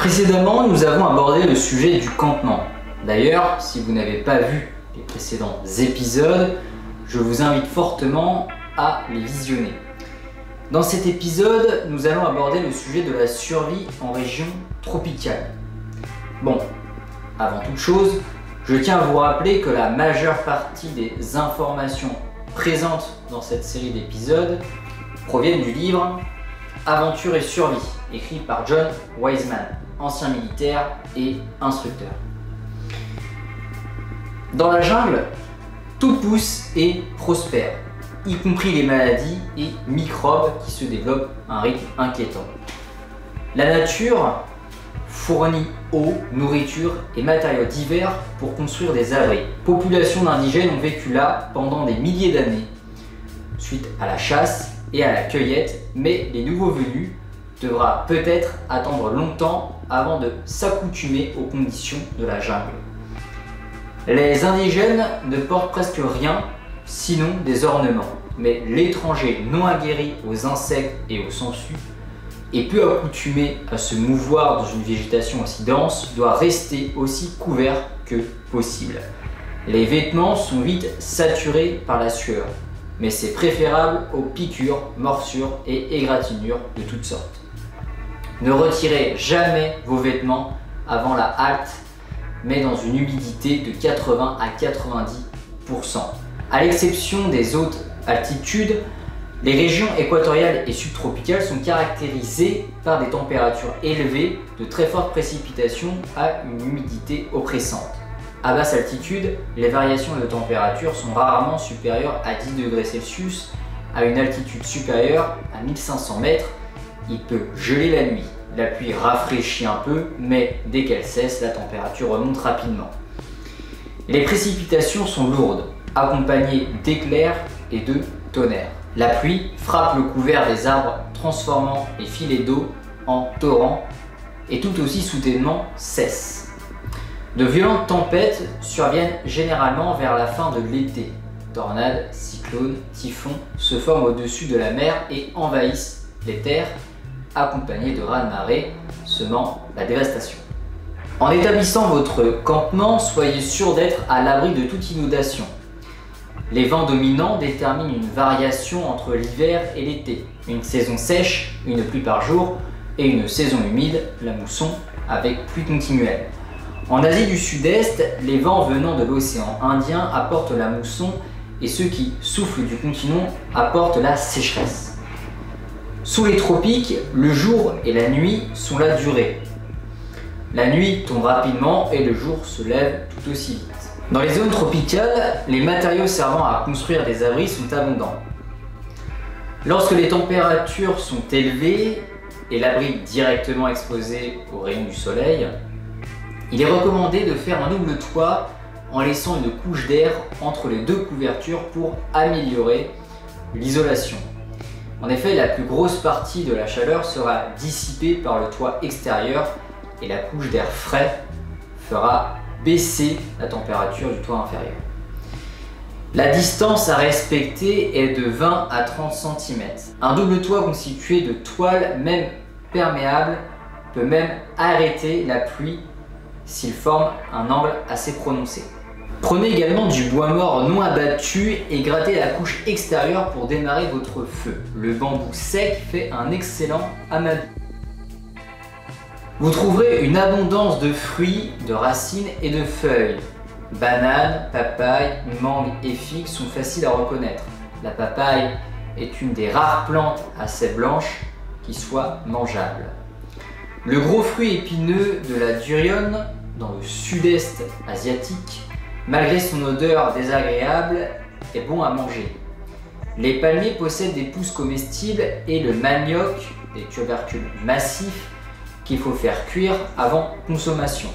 Précédemment, nous avons abordé le sujet du campement. D'ailleurs, si vous n'avez pas vu les précédents épisodes, je vous invite fortement à les visionner. Dans cet épisode, nous allons aborder le sujet de la survie en région tropicale. Bon, avant toute chose, je tiens à vous rappeler que la majeure partie des informations présentes dans cette série d'épisodes proviennent du livre Aventure et survie, écrit par John Wiseman, ancien militaire et instructeur. Dans la jungle, tout pousse et prospère, y compris les maladies et microbes qui se développent à un rythme inquiétant. La nature fournit eau, nourriture et matériaux divers pour construire des abris. Populations d'indigènes ont vécu là pendant des milliers d'années, suite à la chasse et à la cueillette, mais les nouveaux venus devra peut-être attendre longtemps avant de s'accoutumer aux conditions de la jungle. Les indigènes ne portent presque rien, sinon des ornements, mais l'étranger non aguerri aux insectes et aux sangsues et peu accoutumé à se mouvoir dans une végétation aussi dense doit rester aussi couvert que possible. Les vêtements sont vite saturés par la sueur, mais c'est préférable aux piqûres, morsures et égratignures de toutes sortes. Ne retirez jamais vos vêtements avant la halte, mais dans une humidité de 80 à 90%. À l'exception des hautes altitudes, les régions équatoriales et subtropicales sont caractérisées par des températures élevées, de très fortes précipitations à une humidité oppressante. À basse altitude, les variations de température sont rarement supérieures à 10 degrés Celsius. À une altitude supérieure à 1500 mètres, il peut geler la nuit. La pluie rafraîchit un peu, mais dès qu'elle cesse, la température remonte rapidement. Les précipitations sont lourdes, accompagnées d'éclairs et de tonnerres. La pluie frappe le couvert des arbres, transformant les filets d'eau en torrents, et tout aussi soudainement cesse. De violentes tempêtes surviennent généralement vers la fin de l'été. Tornades, cyclones, typhons se forment au-dessus de la mer et envahissent les terres, accompagnés de raz-de-marée, semant la dévastation. En établissant votre campement, soyez sûr d'être à l'abri de toute inondation. Les vents dominants déterminent une variation entre l'hiver et l'été. Une saison sèche, une pluie par jour, et une saison humide, la mousson, avec pluie continuelle. En Asie du Sud-Est, les vents venant de l'océan Indien apportent la mousson et ceux qui soufflent du continent apportent la sécheresse. Sous les tropiques, le jour et la nuit sont la durée. La nuit tombe rapidement et le jour se lève tout aussi vite. Dans les zones tropicales, les matériaux servant à construire des abris sont abondants. Lorsque les températures sont élevées et l'abri directement exposé aux rayons du soleil, il est recommandé de faire un double toit en laissant une couche d'air entre les deux couvertures pour améliorer l'isolation. En effet, la plus grosse partie de la chaleur sera dissipée par le toit extérieur et la couche d'air frais fera baisser la température du toit inférieur. La distance à respecter est de 20 à 30 cm. Un double toit constitué de toiles, même perméables, peut même arrêter la pluie s'il forme un angle assez prononcé. Prenez également du bois mort non abattu et grattez la couche extérieure pour démarrer votre feu. Le bambou sec fait un excellent amadou. Vous trouverez une abondance de fruits, de racines et de feuilles. Bananes, papayes, mangues et figues sont faciles à reconnaître. La papaye est une des rares plantes assez blanches qui soit mangeable. Le gros fruit épineux de la durian, dans le sud-est asiatique, malgré son odeur désagréable, est bon à manger. Les palmiers possèdent des pousses comestibles et le manioc, des tubercules massifs qu'il faut faire cuire avant consommation.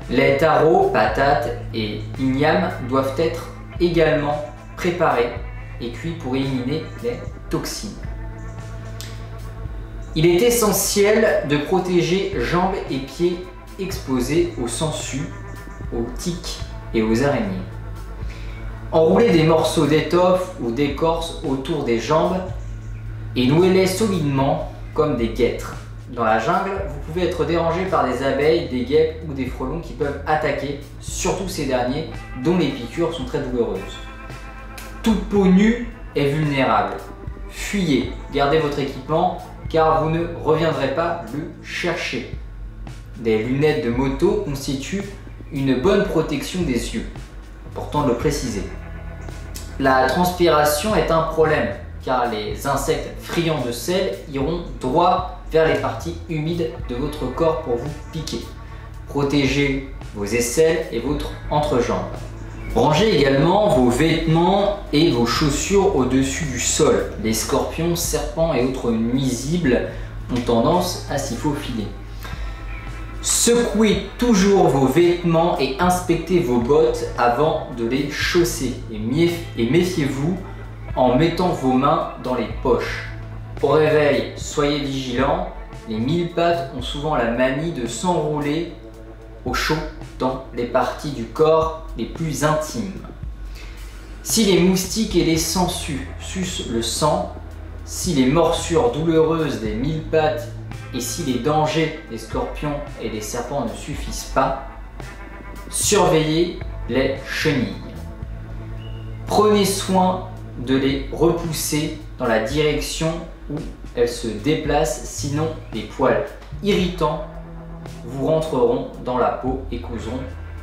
Les taros, patates et ignames doivent être également préparés et cuits pour éliminer les toxines. Il est essentiel de protéger jambes et pieds exposés aux sangsues, aux tiques et aux araignées. Enroulez des morceaux d'étoffe ou d'écorce autour des jambes et nouez-les solidement comme des guêtres. dans la jungle, vous pouvez être dérangé par des abeilles, des guêpes ou des frelons qui peuvent attaquer, surtout ces derniers dont les piqûres sont très douloureuses. Toute peau nue est vulnérable. Fuyez, gardez votre équipement car vous ne reviendrez pas le chercher. Des lunettes de moto constituent une bonne protection des yeux, important de le préciser. La transpiration est un problème car les insectes friands de sel iront droit vers les parties humides de votre corps pour vous piquer. Protégez vos aisselles et votre entrejambe. Rangez également vos vêtements et vos chaussures au-dessus du sol. Les scorpions, serpents et autres nuisibles ont tendance à s'y faufiler. Secouez toujours vos vêtements et inspectez vos bottes avant de les chausser. Et méfiez-vous en mettant vos mains dans les poches. Au réveil, soyez vigilants. Les mille-pattes ont souvent la manie de s'enrouler au chaud dans les parties du corps les plus intimes. Si les moustiques et les sangsues sucent le sang, si les morsures douloureuses des mille-pattes et si les dangers des scorpions et des serpents ne suffisent pas, surveillez les chenilles. Prenez soin de les repousser dans la direction où elles se déplacent, sinon les poils irritants vous rentreront dans la peau et causeront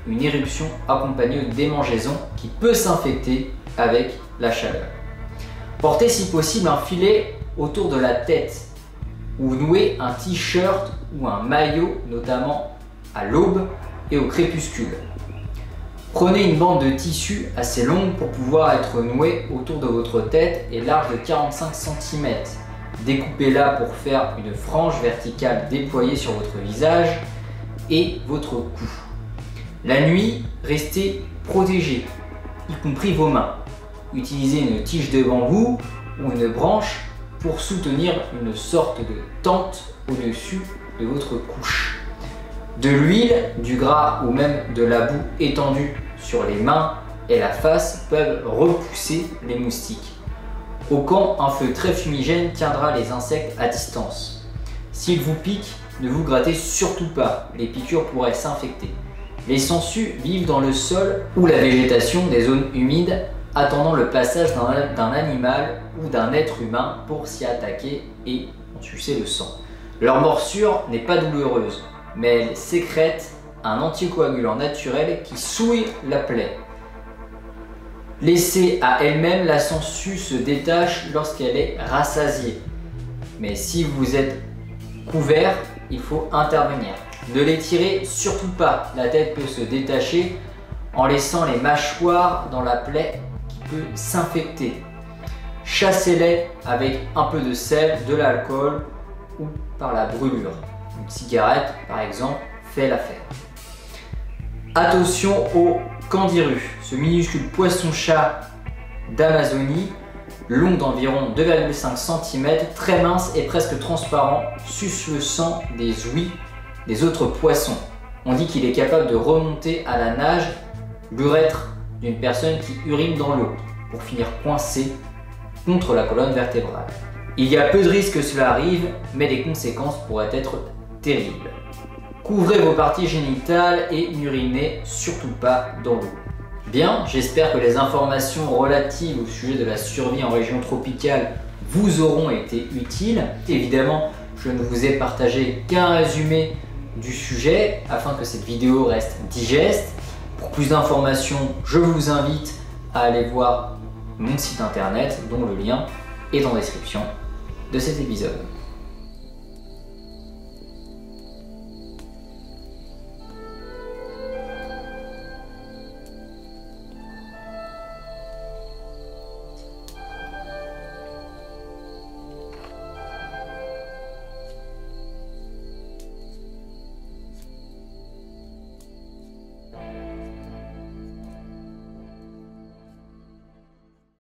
une éruption accompagnée de démangeaison qui peut s'infecter avec la chaleur. Portez si possible un filet autour de la tête ou nouez un t-shirt ou un maillot, notamment à l'aube et au crépuscule. Prenez une bande de tissu assez longue pour pouvoir être nouée autour de votre tête et large de 45 cm. Découpez-la pour faire une frange verticale déployée sur votre visage et votre cou. La nuit, restez protégé, y compris vos mains. Utilisez une tige de bambou ou une branche pour soutenir une sorte de tente au-dessus de votre couche. De l'huile, du gras ou même de la boue étendue sur les mains et la face peuvent repousser les moustiques. Au camp, un feu très fumigène tiendra les insectes à distance. S'ils vous piquent, ne vous grattez surtout pas, les piqûres pourraient s'infecter. Les sangsues vivent dans le sol ou la végétation des zones humides, attendant le passage d'un animal ou d'un être humain pour s'y attaquer et en sucer le sang. Leur morsure n'est pas douloureuse, mais elle sécrète un anticoagulant naturel qui souille la plaie. Laissée à elle-même, la sangsue se détache lorsqu'elle est rassasiée. Mais si vous êtes couvert, il faut intervenir. Ne les tirez surtout pas, la tête peut se détacher en laissant les mâchoires dans la plaie qui peut s'infecter. Chassez-les avec un peu de sel, de l'alcool ou par la brûlure. Une cigarette par exemple fait l'affaire. Attention au candiru, ce minuscule poisson-chat d'Amazonie, long d'environ 2,5 cm, très mince et presque transparent, suce le sang des ouïes des autres poissons. On dit qu'il est capable de remonter à la nage l'urètre d'une personne qui urine dans l'eau pour finir coincé contre la colonne vertébrale. Il y a peu de risques que cela arrive, mais les conséquences pourraient être terribles. Couvrez vos parties génitales et n'urinez surtout pas dans l'eau. Bien, j'espère que les informations relatives au sujet de la survie en région tropicale vous auront été utiles. Évidemment, je ne vous ai partagé qu'un résumé du sujet afin que cette vidéo reste digeste. Pour plus d'informations, je vous invite à aller voir mon site internet dont le lien est en description de cet épisode.